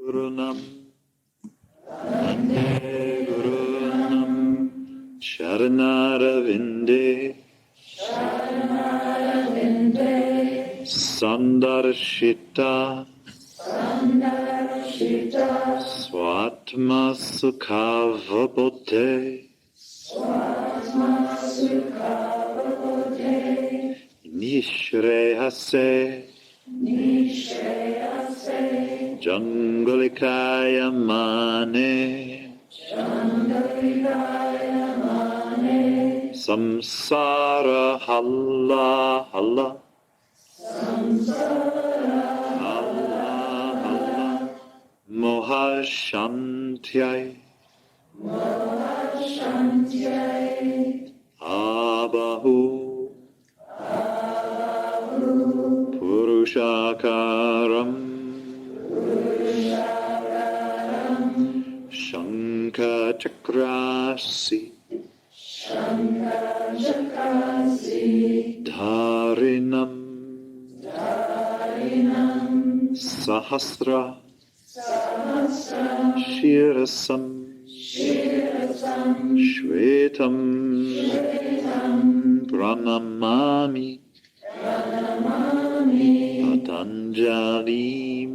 Gurunam Ande Gurunam Sharanarvinde Sandarshita Swatma Sukhavabodhe Nishrehase Jangalikaya Mane Samsara Halla Halla Halla Halla Mohashantyai Abahu Purushakaram Shankachakrasi Dharinam Sahasra Shirasam Shvetam Pranamami Patanjalim.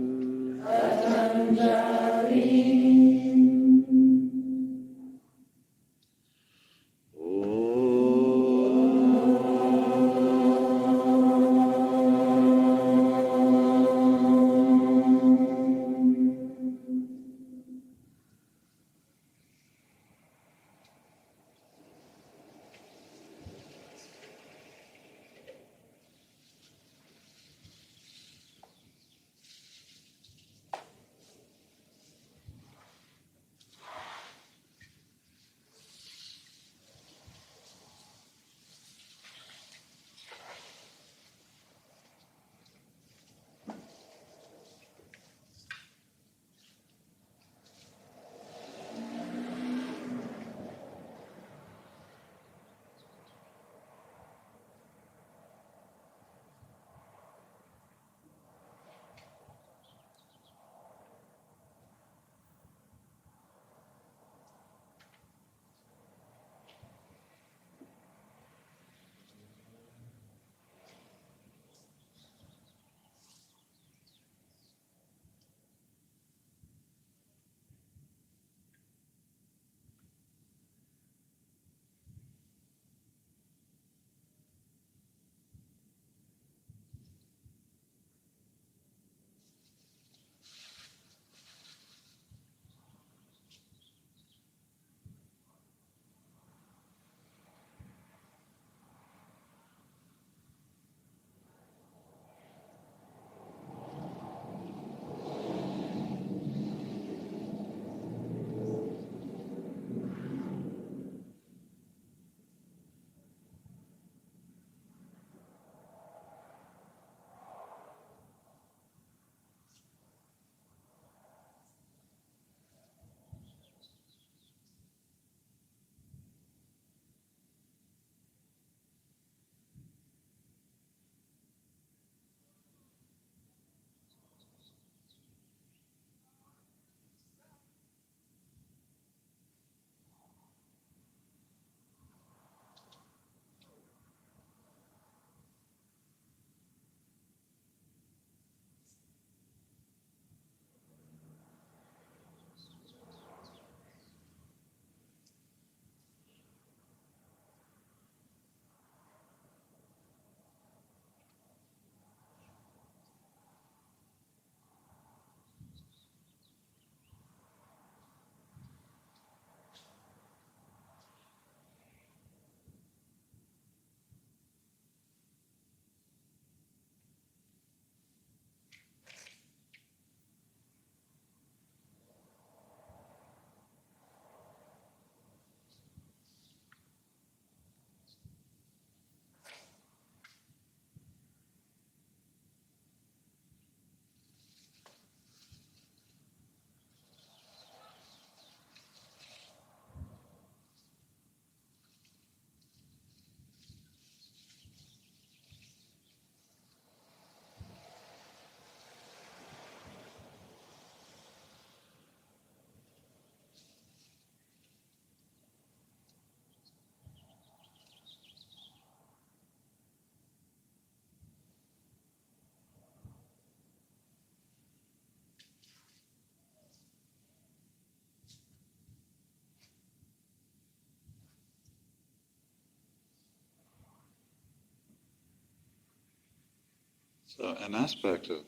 So an aspect of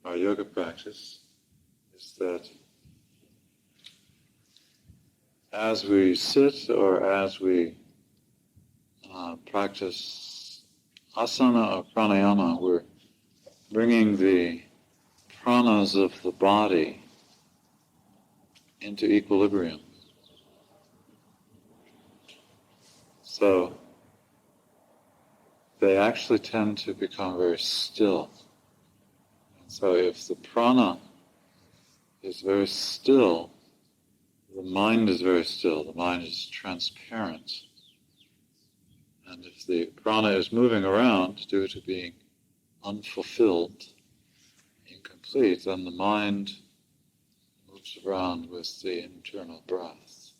our yoga practice is that as we sit or as we practice asana or pranayama, we're bringing the pranas of the body into equilibrium. So they actually tend to become very still. And so if the prana is very still, the mind is very still, the mind is transparent. And if the prana is moving around due to being unfulfilled, incomplete, then the mind moves around with the internal breath.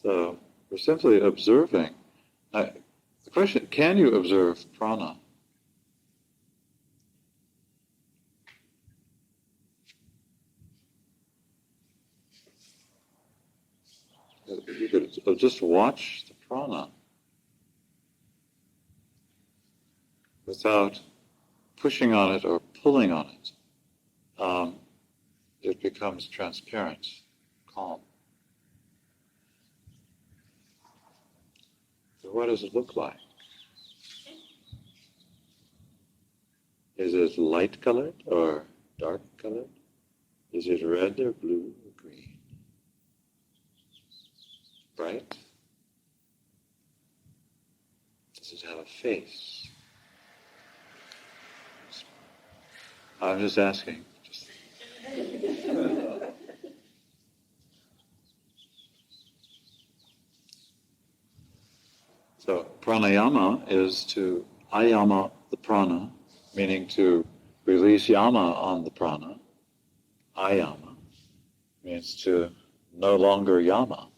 So we're simply observing. The question, can you observe prana? You could just watch the prana without pushing on it or pulling on it. It becomes transparent, calm. So what does it look like? Is it light colored or dark colored? Is it red or blue or green? Bright? Does it have a face? I'm just asking. So pranayama is to ayama the prana, meaning to release yama on the prana. Ayama means to no longer yama.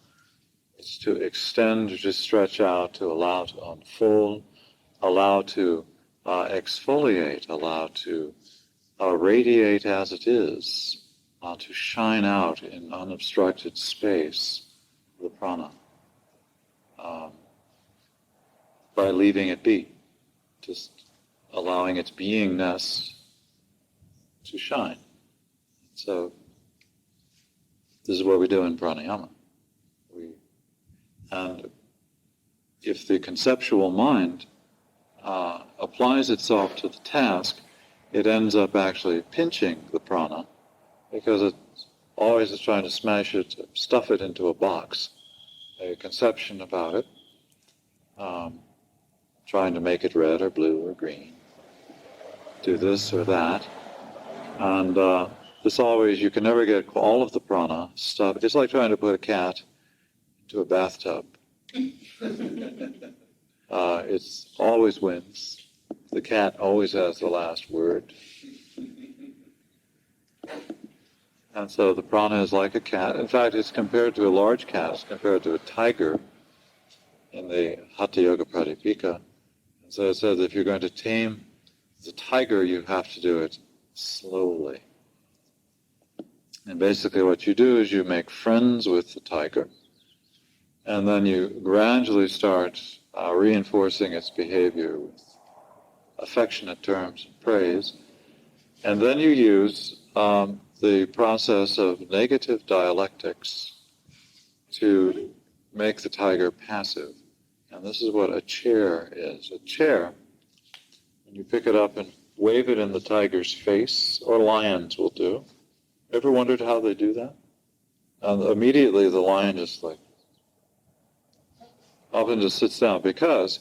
It's to extend or to stretch out, to allow to unfold, allow to exfoliate, allow to radiate as it is, to shine out in unobstructed space, the prana, by leaving it be, just allowing its beingness to shine. So this is what we do in pranayama. And if the conceptual mind applies itself to the task, it ends up actually pinching the prana because it always is trying to smash it, stuff it into a box, a conception about it, trying to make it red or blue or green, do this or that. And this always, you can never get all of the prana stuff. It's like trying to put a cat into a bathtub. It always wins. The cat always has the last word. And so the prana is like a cat. In fact, it's compared to a large cat. It's compared to a tiger in the Hatha Yoga Pradipika. And so it says if you're going to tame the tiger, you have to do it slowly. And basically what you do is you make friends with the tiger, and then you gradually start reinforcing its behavior with affectionate terms of praise. And then you use the process of negative dialectics to make the tiger passive. And this is what a chair is. A chair, when you pick it up and wave it in the tiger's face, or lions will do. Ever wondered how they do that? And immediately the lion just often just sits down, because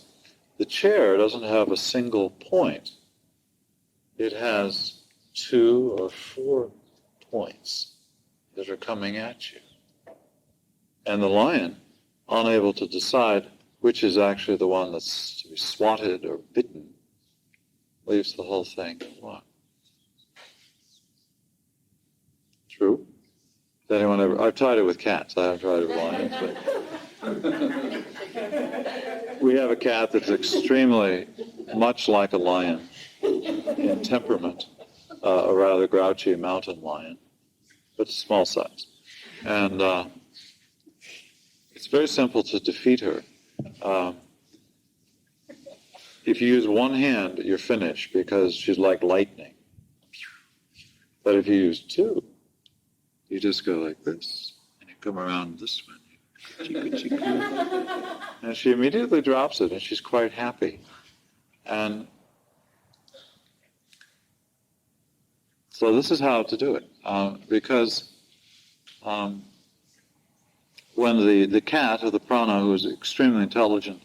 the chair doesn't have a single point. It has 2 or 4 points that are coming at you. And the lion, unable to decide which is actually the one that's to be swatted or bitten, leaves the whole thing alone. True? Has anyone ever? I've tried it with cats. I haven't tried it with lions. But we have a cat that's extremely much like a lion in temperament, a rather grouchy mountain lion, but small size. And it's very simple to defeat her. If you use one hand, you're finished because she's like lightning. But if you use two, you just go like this, and you come around this way. And she immediately drops it, and she's quite happy. And so this is how to do it. Because when the cat, or the prana, who is extremely intelligent,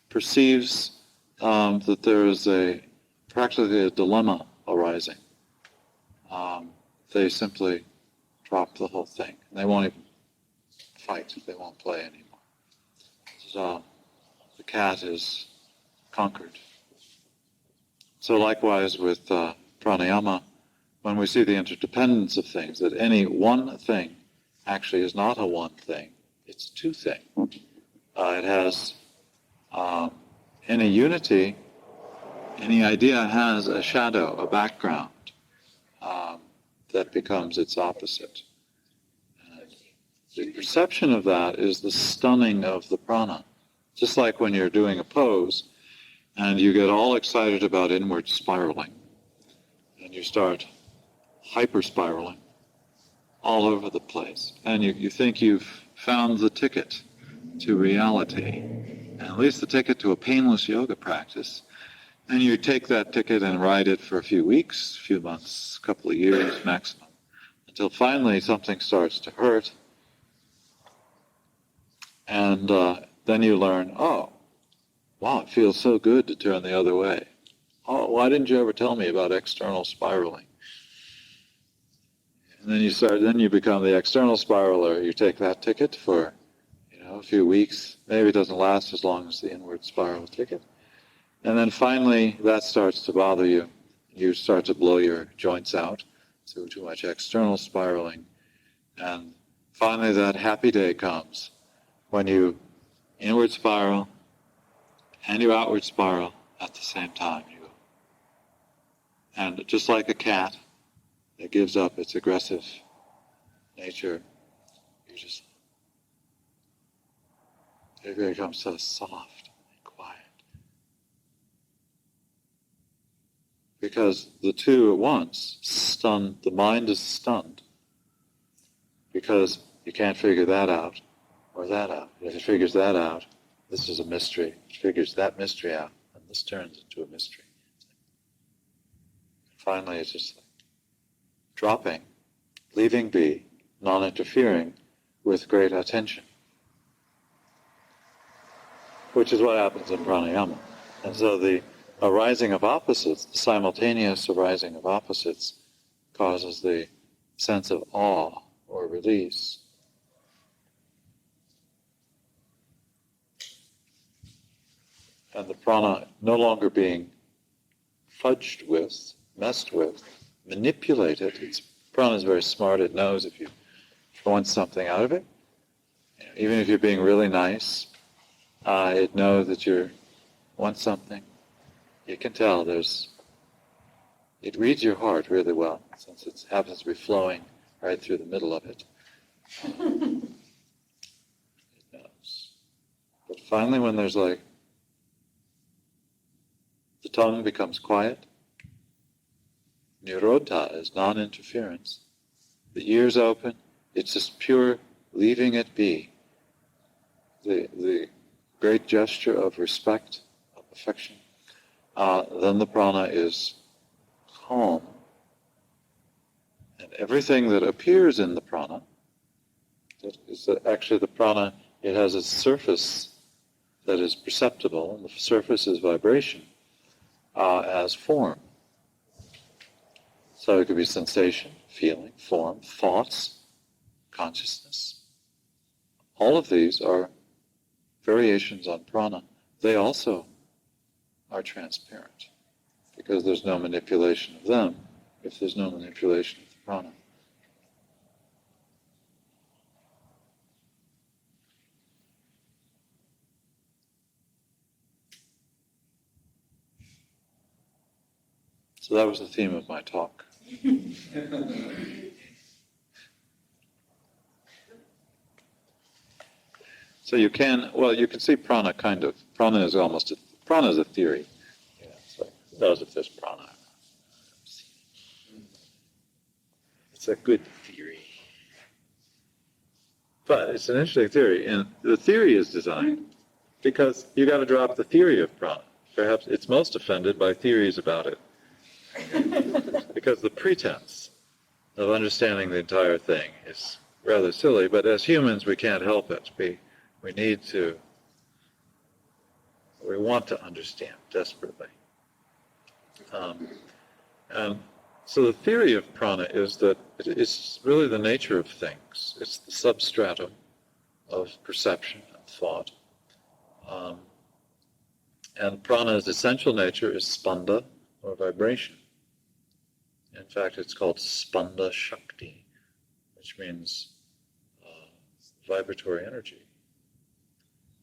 perceives that there is practically a dilemma arising, they simply drop the whole thing. They won't even fight. They won't play anymore. So the cat is conquered. So likewise with pranayama, when we see the interdependence of things, that any one thing actually is not a one thing, it's two things. It has, in a unity, any idea has a shadow, a background, that becomes its opposite. The perception of that is the stunning of the prana. Just like when you're doing a pose and you get all excited about inward spiraling and you start hyper-spiraling all over the place. And you think you've found the ticket to reality, and at least the ticket to a painless yoga practice. And you take that ticket and ride it for a few weeks, a few months, a couple of years maximum, until finally something starts to hurt. And then you learn, oh, wow, it feels so good to turn the other way. Oh, why didn't you ever tell me about external spiraling? And then you become the external spiraler. You take that ticket for, a few weeks. Maybe it doesn't last as long as the inward spiral ticket. And then finally, that starts to bother you. You start to blow your joints out through too much external spiraling. And finally, that happy day comes when you inward spiral and you outward spiral at the same time. And just like a cat that gives up its aggressive nature, it becomes so soft and quiet. Because the two at once the mind is stunned. Because you can't figure that out or that out. If it figures that out, this is a mystery. It figures that mystery out, and this turns into a mystery. Finally, it's just like dropping, leaving be, non-interfering with great attention, which is what happens in pranayama. And so the arising of opposites, the simultaneous arising of opposites, causes the sense of awe or release. And the prana no longer being fudged with, messed with, manipulated. Prana is very smart. It knows if you want something out of it. Even if you're being really nice, it knows that you want something. You can tell it reads your heart really well, since it happens to be flowing right through the middle of it. It knows. But finally, when there's the tongue becomes quiet, nirodha is non-interference. The ears open, it's just pure leaving it be. The great gesture of respect, of affection. Then the prana is calm. And everything that appears in the prana, actually the prana, it has a surface that is perceptible, and the surface is vibration, as form. So it could be sensation, feeling, form, thoughts, consciousness. All of these are variations on prana. They also are transparent because there's no manipulation of them if there's no manipulation of the prana. So that was the theme of my talk. So you can see prana kind of. Prana is a theory. Yeah, it's like, who knows if there's prana? It's a good theory. But it's an interesting theory, and the theory is designed because you got to drop the theory of prana. Perhaps it's most offended by theories about it. Because the pretense of understanding the entire thing is rather silly, but as humans we can't help it. We want to understand desperately. And so the theory of prana is that it's really the nature of things. It's the substratum of perception and thought. And prana's essential nature is spanda, or vibration. In fact, it's called spanda shakti, which means vibratory energy.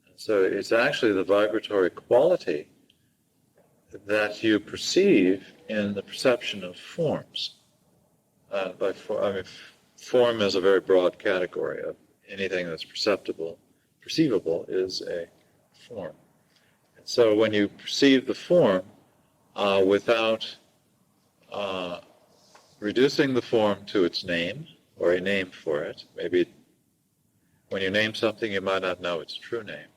And so it's actually the vibratory quality that you perceive in the perception of forms. Form is a very broad category of anything that's perceivable is a form. And so when you perceive the form without reducing the form to its name, or a name for it, maybe when you name something you might not know its true name.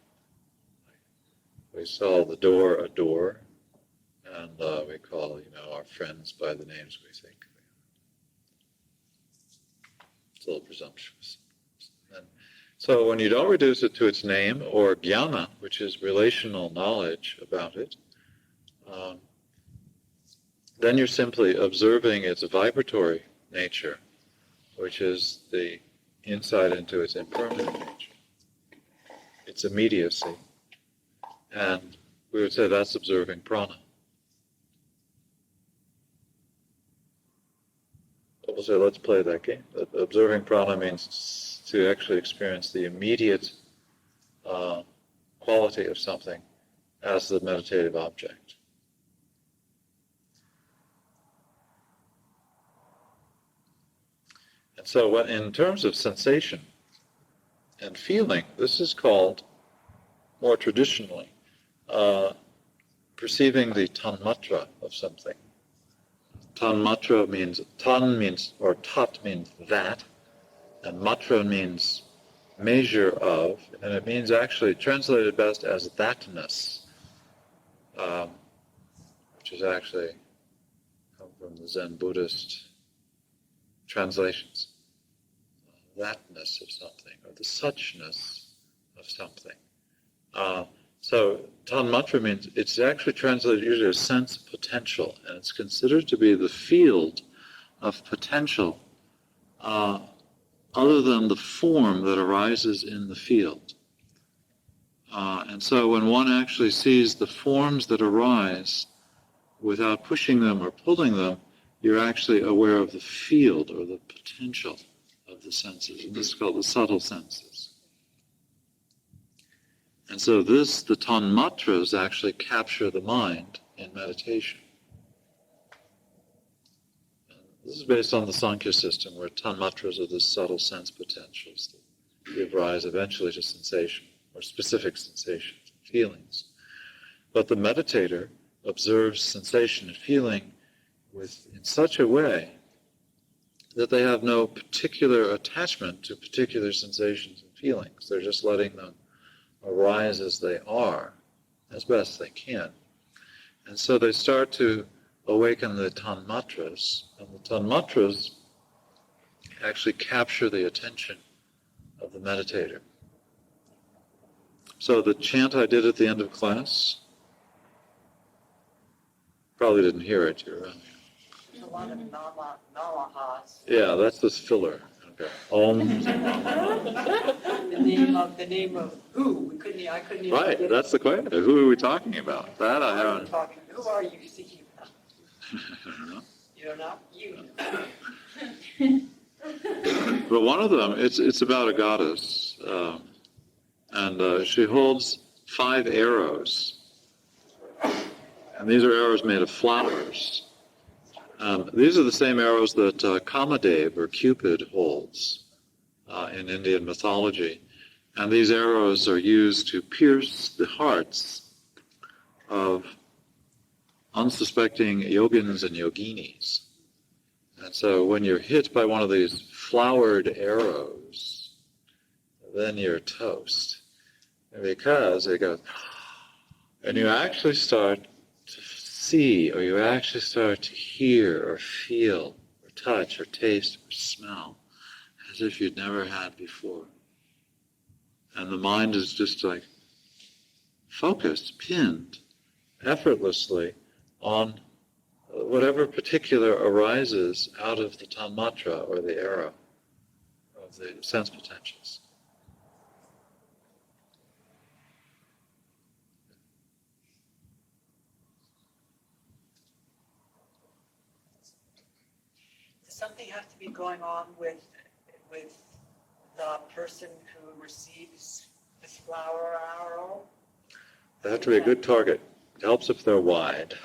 We call the door a door, and we call our friends by the names we think. It's a little presumptuous. And so when you don't reduce it to its name, or jnana, which is relational knowledge about it, then you're simply observing its vibratory nature, which is the insight into its impermanent nature, its immediacy. And we would say that's observing prana. We'll say, let's play that game. Observing prana means to actually experience the immediate quality of something as the meditative object. And so in terms of sensation and feeling, this is called, more traditionally, perceiving the tanmatra of something. Tanmatra means, or tat means that, and matra means measure of, and it means actually translated best as thatness, which is actually come from the Zen Buddhist translations. Thatness of something, or the suchness of something. So tanmatra means, it's actually translated usually as sense potential, and it's considered to be the field of potential other than the form that arises in the field. And so when one actually sees the forms that arise without pushing them or pulling them, you're actually aware of the field or the potential of the senses. And this is called the subtle senses. And so the tanmatras actually capture the mind in meditation. And this is based on the Sankhya system, where tanmatras are the subtle sense potentials that give rise eventually to sensation, or specific sensations, feelings. But the meditator observes sensation and feeling in such a way that they have no particular attachment to particular sensations and feelings. They're just letting them arise as they are, as best they can. And so they start to awaken the tanmatras, and the tanmatras actually capture the attention of the meditator. So the chant I did at the end of class, probably didn't hear it, you're around. There's a lot of namahas. Yeah, that's this filler. Okay. Om. The name of who? I couldn't even Right, get that's the question. Who are we talking about? That I haven't. Who are you thinking about? I don't know. You don't know? You. But one of them, it's about a goddess, and she holds 5 arrows, and these are arrows made of flowers. These are the same arrows that Kamadev, or Cupid, holds in Indian mythology. And these arrows are used to pierce the hearts of unsuspecting yogins and yoginis. And so when you're hit by one of these flowered arrows, then you're toast. Because it goes, and you actually start to see, or you actually start to hear, or feel, or touch, or taste, or smell, as if you'd never had before. And the mind is just like focused, pinned, effortlessly on whatever particular arises out of the tanmatra, or the arrow, of the sense potentials. Does something have to be going on with the person who receives this flower arrow? They have to be a good target. It helps if they're wide.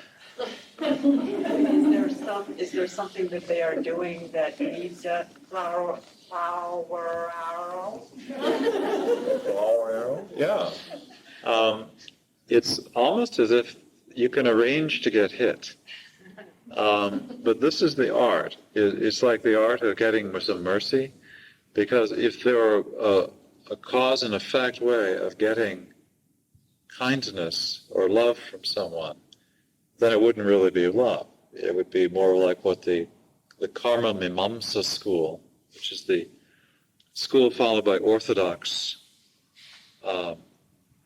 Is there something that they are doing that needs a flower arrow? Flower arrow? Yeah. It's almost as if you can arrange to get hit. But this is the art. It's like the art of getting some mercy, because if there are a cause and effect way of getting kindness or love from someone, then it wouldn't really be love. It would be more like what the karma mimamsa school, which is the school followed by Orthodox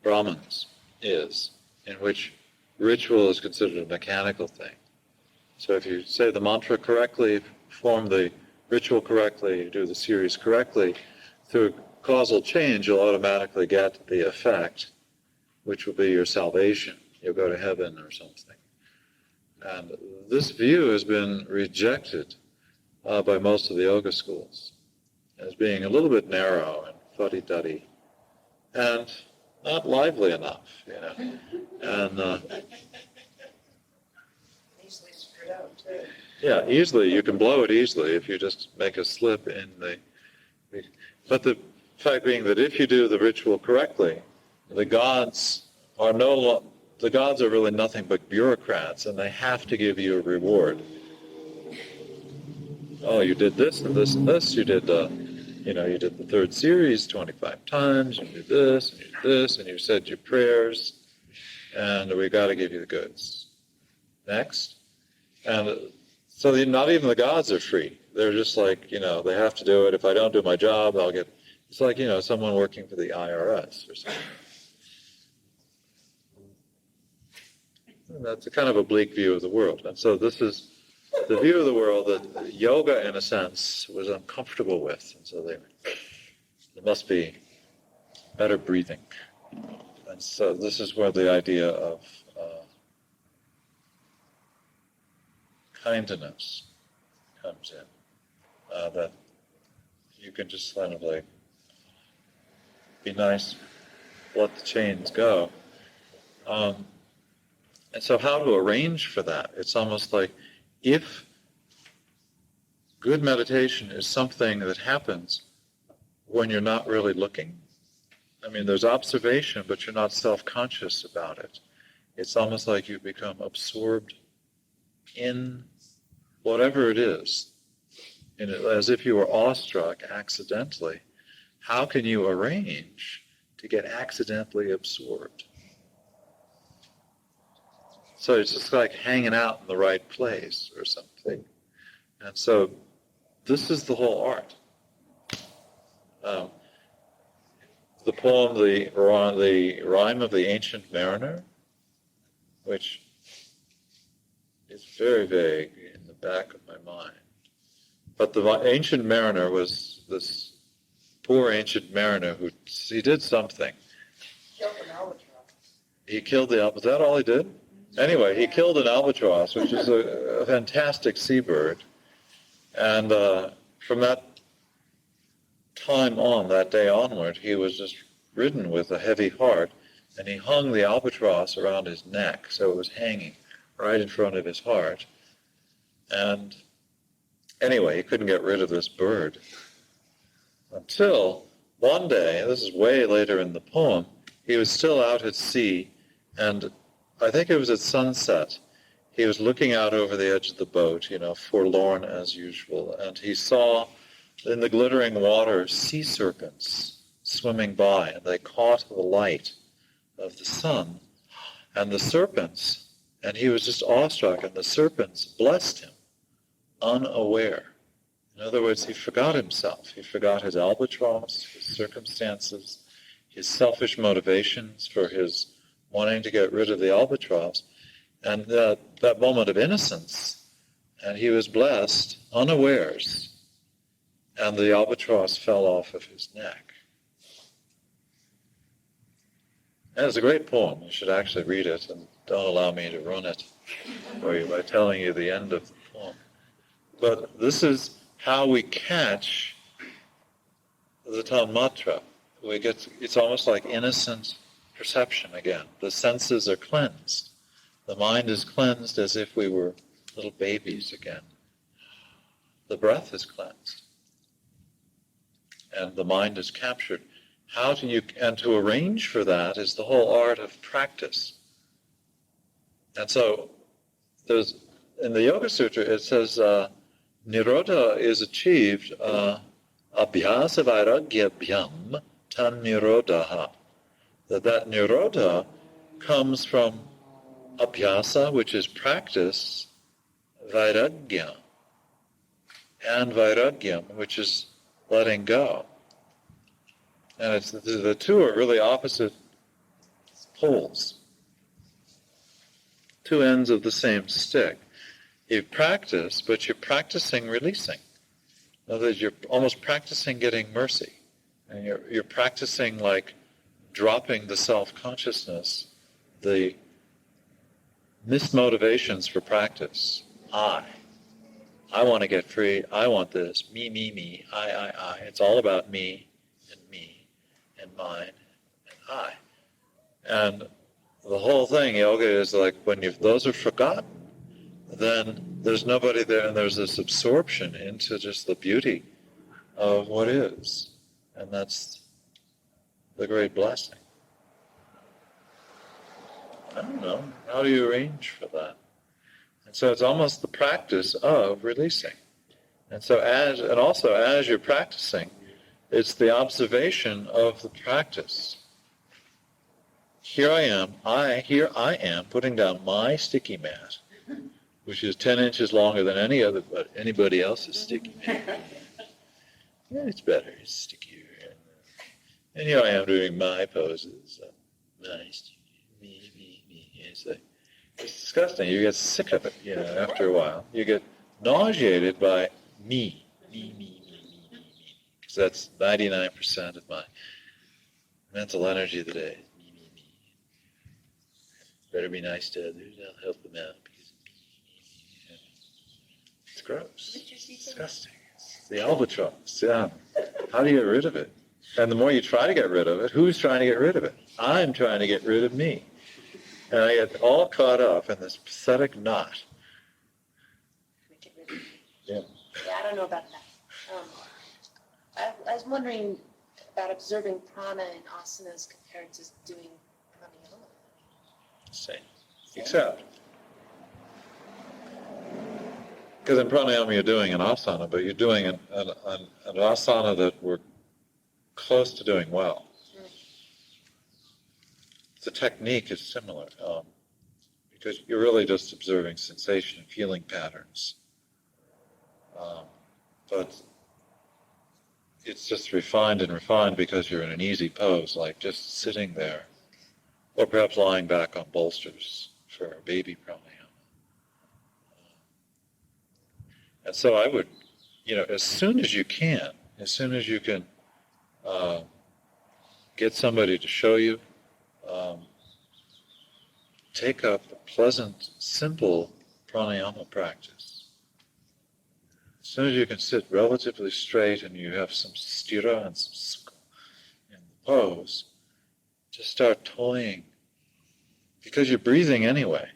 Brahmins, is, in which ritual is considered a mechanical thing. So if you say the mantra correctly, form the ritual correctly, you do the series correctly, through causal change you'll automatically get the effect, which will be your salvation. You'll go to heaven or something. And this view has been rejected by most of the yoga schools as being a little bit narrow and fuddy-duddy and not lively enough, And Easily screwed out, too. yeah, easily. You can blow it easily if you just make a slip in the... But the fact being that if you do the ritual correctly, the gods are the gods are really nothing but bureaucrats, and they have to give you a reward. Oh, you did this and this and this. You did, you did the third series 25 times. You did this and you did this, and you said your prayers, and we got to give you the goods. Next. And so not even the gods are free. They're just like, they have to do it. If I don't do my job, I'll get... It's like, someone working for the IRS or something. And that's a kind of a bleak view of the world. And so this is the view of the world that yoga, in a sense, was uncomfortable with. And so there must be better breathing. And so this is where the idea of kindness comes in. That you can just kind of like be nice, let the chains go. And so how to arrange for that? It's almost like if good meditation is something that happens when you're not really looking. I mean, there's observation, but you're not self-conscious about it. It's almost like you become absorbed in whatever it is, as if you were awestruck accidentally. How can you arrange to get accidentally absorbed? So it's just like hanging out in the right place or something. And so this is the whole art. The poem, the Rhyme of the Ancient Mariner, which is very vague in the back of my mind. But the ancient mariner was this poor ancient mariner he did something. Killed an albatross. He killed the albatross. Is that all he did? Anyway, he killed an albatross, which is a fantastic seabird. And from that time on, that day onward, he was just ridden with a heavy heart, and he hung the albatross around his neck, so it was hanging right in front of his heart. And anyway, he couldn't get rid of this bird until one day, this is way later in the poem, he was still out at sea, and I think it was at sunset. He was looking out over the edge of the boat, forlorn as usual, and he saw in the glittering water sea serpents swimming by, and they caught the light of the sun, and the serpents, and he was just awestruck, and the serpents blessed him, unaware. In other words, he forgot himself. He forgot his albatross, his circumstances, his selfish motivations for his wanting to get rid of the albatross, and that moment of innocence, and he was blessed unawares, and the albatross fell off of his neck. And it's a great poem. You should actually read it, and don't allow me to ruin it for you by telling you the end of the poem. But this is how we catch the tanmatra. It's almost like innocent perception again. The senses are cleansed. The mind is cleansed as if we were little babies again. The breath is cleansed. And the mind is captured. And to arrange for that is the whole art of practice. And so in the Yoga Sutra it says Nirodha is achieved abhyasa vairagyabhyam tan nirodha. That nirodha comes from abhyasa, which is practice, vairagya, and vairagyam, which is letting go. And the two are really opposite poles, two ends of the same stick. You practice, but you're practicing releasing. In other words, you're almost practicing getting mercy. And you're practicing like dropping the self-consciousness, the mismotivations for practice. I want to get free. I want this. Me, I. It's all about me and mine and I. And the whole thing, yoga, is like when those are forgotten, then there's nobody there, and there's this absorption into just the beauty of what is. And that's the great blessing. I don't know. How do you arrange for that? And so it's almost the practice of releasing. And so as you're practicing, it's the observation of the practice. Here I am putting down my sticky mat, which is 10 inches longer than anybody else's sticky mat. Yeah, it's better. It's stickier. And here I am doing my poses. Nice. Me. It's disgusting. You get sick of it, after a while. You get nauseated by me. Because that's 99% of my mental energy of the day. Me. Better be nice to others. I'll help them out because of me. It's gross. It's disgusting. It's the albatross. Yeah. How do you get rid of it? And the more you try to get rid of it, who's trying to get rid of it? I'm trying to get rid of me. And I get all caught up in this pathetic knot. Yeah, I don't know about that. I was wondering about observing prana and asanas compared to doing pranayama. Same. Except, because in pranayama you're doing an asana, but you're doing an asana that we're close to doing well. The technique is similar, because you're really just observing sensation and feeling patterns. But it's just refined because you're in an easy pose, like just sitting there, or perhaps lying back on bolsters for a baby pranayama. And so I would, as soon as you can get somebody to show you, take up a pleasant, simple pranayama practice. As soon as you can sit relatively straight and you have some stira and some sukha in the pose, just start toying. Because you're breathing anyway.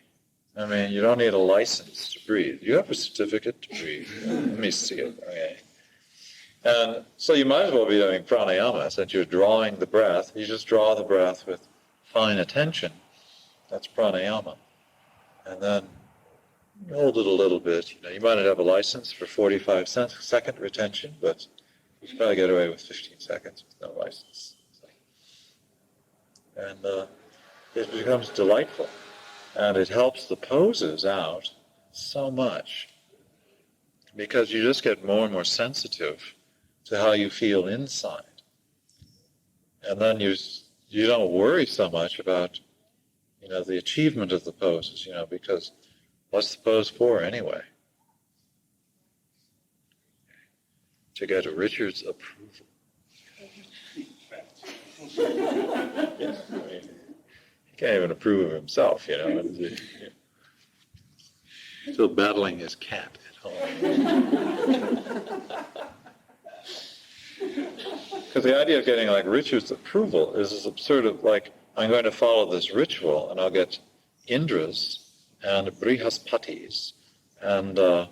I mean, you don't need a license to breathe. You have a certificate to breathe. Let me see it. Okay. And so you might as well be doing pranayama, since you're drawing the breath. You just draw the breath with fine attention. That's pranayama. And then hold it a little bit. You might not have a license for 45-second retention, but you can probably get away with 15 seconds with no license. And it becomes delightful. And it helps the poses out so much, because you just get more and more sensitive to how you feel inside. And then you don't worry so much about, the achievement of the poses, because what's the pose for anyway? To get Richard's approval. Yeah, he can't even approve of himself, Still battling his cat at home. Because the idea of getting like Richard's approval is as absurd of like, I'm going to follow this ritual and I'll get Indras and Brihaspatis and the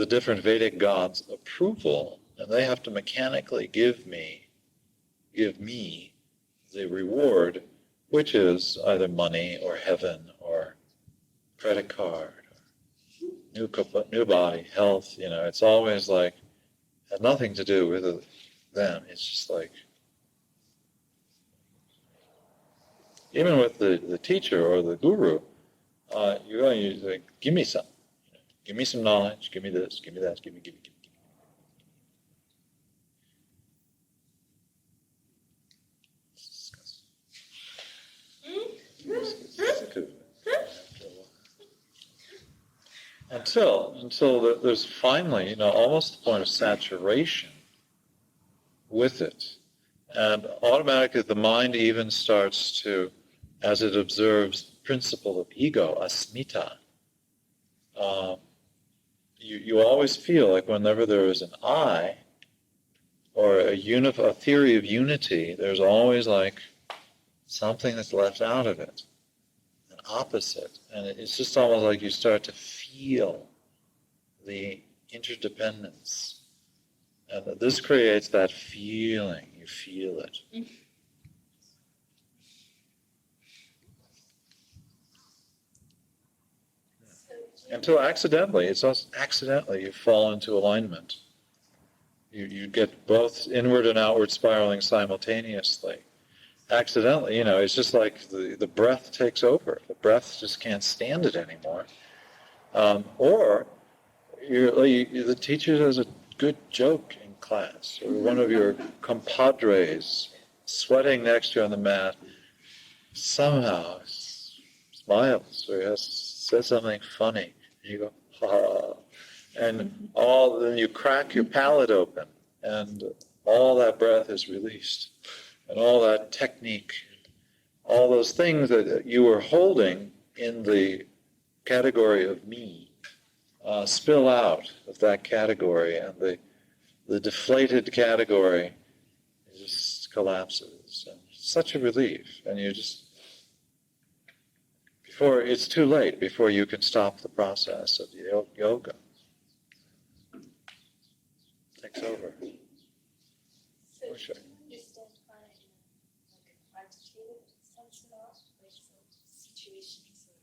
different Vedic gods' approval, and they have to mechanically give me the reward, which is either money or heaven or credit card, or new body, health. It's always like, has nothing to do with them. It's just like, even with the teacher or the guru, you're going to like, give me some. Give me some knowledge, give me this, give me that, give me. Until there's finally, almost the point of saturation with it. And automatically the mind even starts to, as it observes the principle of ego, asmita, you always feel like whenever there is an I, or a theory of unity, there's always like something that's left out of it, an opposite. And it's just almost like you start to feel the interdependence. And this creates that feeling. You feel it. Until accidentally you fall into alignment. You get both inward and outward spiraling simultaneously. Accidentally, it's just like the breath takes over. The breath just can't stand it anymore. Or the teacher does a good joke in class, or one of your compadres sweating next to you on the mat somehow smiles or says something funny, and you go, ha, and then you crack your palate open, and all that breath is released, and all that technique, all those things that you were holding in the category of me, spill out of that category, and the deflated category just collapses. And such a relief, and you just, before it's too late, before you can stop the process of yoga. Takes over. So For sure. do you understand Prana in like a quantitative sense at all? Like some situations or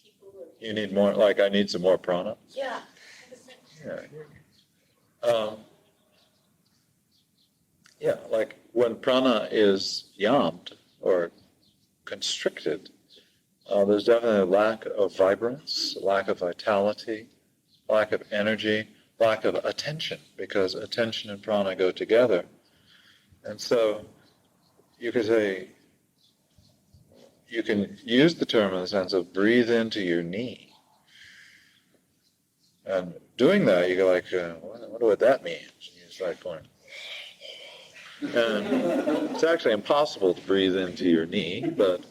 people or You need more, like I need some more prana? yeah. Yeah, like when prana is yammed or constricted, there's definitely a lack of vibrance, lack of vitality, lack of energy, lack of attention, because attention and prana go together. And so you could say, you can use the term in the sense of breathe into your knee. And doing that, you go like, I wonder what that means. You start going. And it's actually impossible to breathe into your knee, but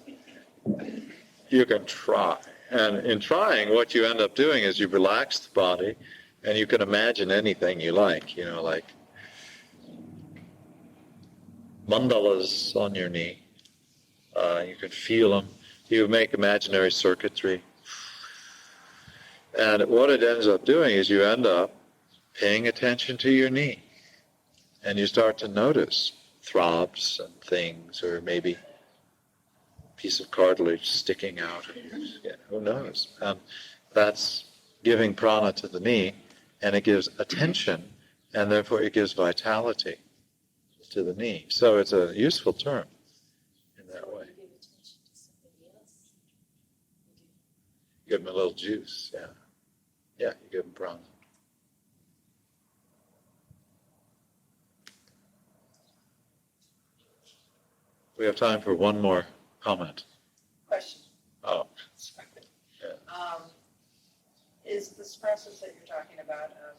you can try. And in trying, what you end up doing is you relax the body, and you can imagine anything you like, like mandalas on your knee. You can feel them. You make imaginary circuitry. And what it ends up doing is you end up paying attention to your knee. And you start to notice throbs and things, or maybe a piece of cartilage sticking out of your skin. Who knows? And that's giving prana to the knee, and it gives attention, and therefore it gives vitality to the knee. So it's a useful term in that way. Give attention to somebody else. Give them a little juice, yeah. Yeah, you give them prana. We have time for one more comment. Question. Oh, Sorry. Yeah. Is this process that you're talking about of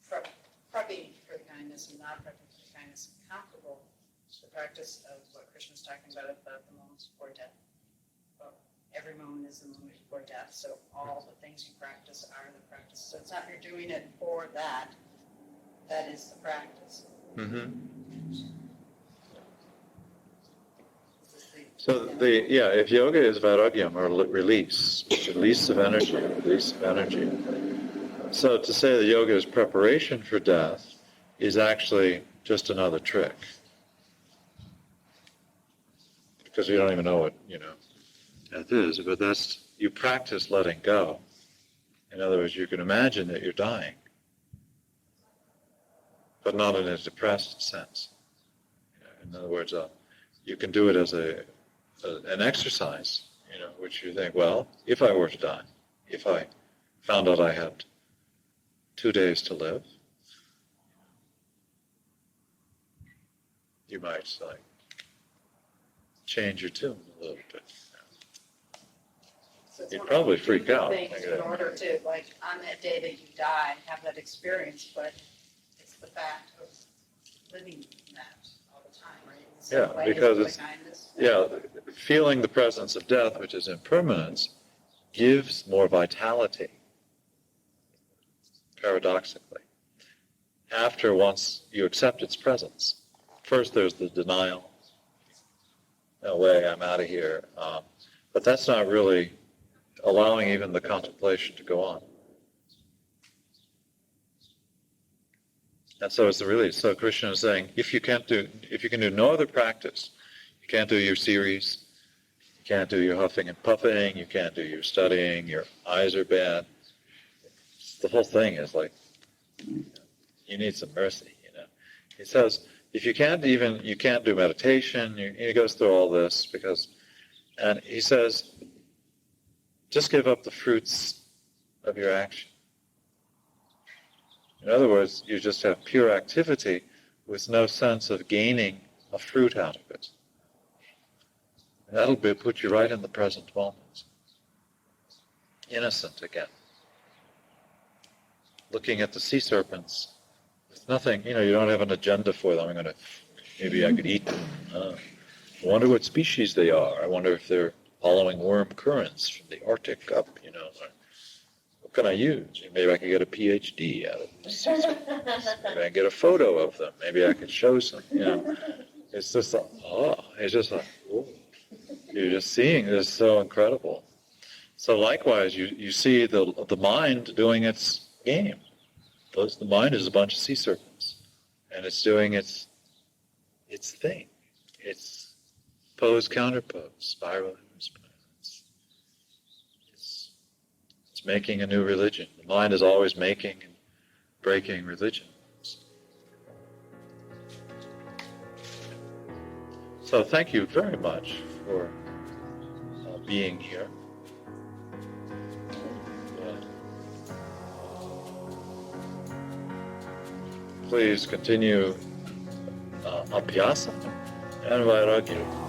prepping for the kindness and not prepping for the kindness comparable to the practice of what Krishna's talking about the moments before death? Well, every moment is the moment before death, so all the things you practice are the practice. So it's not you're doing it for that. That is the practice. Mm-hmm. Is So this if yoga is vairagyam, or release of energy. So to say that yoga is preparation for death is actually just another trick. Because we don't even know what, death is, but you practice letting go. In other words, you can imagine that you're dying, but not in a depressed sense. In other words, you can do it as an exercise, which you think, well, if I were to die, if I found out I had 2 days to live, you might change your tune a little bit. So it's You'd one of probably the freak out. things in order to, on that day that you die, have that experience, but it's the fact of living that all the time, right? In the same Yeah, way as because the it's- kindness. Yeah, feeling the presence of death, which is impermanence, gives more vitality, paradoxically, once you accept its presence. First there's the denial. No way, I'm out of here. But that's not really allowing even the contemplation to go on. And so it's the release. So Krishna is saying, if you can do no other practice, you can't do your series, you can't do your huffing and puffing, you can't do your studying, your eyes are bad. The whole thing is you need some mercy, He says, if you can't do meditation, he goes through all this and he says, just give up the fruits of your action. In other words, you just have pure activity with no sense of gaining a fruit out of it. And that'll put you right in the present moment. Innocent again. Looking at the sea serpents with nothing, you don't have an agenda for them. Maybe I could eat them. I wonder what species they are. I wonder if they're following worm currents from the Arctic up, What can I use? Maybe I could get a PhD out of this. Maybe I can get a photo of them. Maybe I could show some, It's just oh. You're just seeing this so incredible. So likewise, you see the mind doing its game. The mind is a bunch of sea serpents, and it's doing its thing. It's pose, counterpose, spiral, it's making a new religion. The mind is always making and breaking religions. So thank you very much for being here. Please continue abhyasa and vairagya.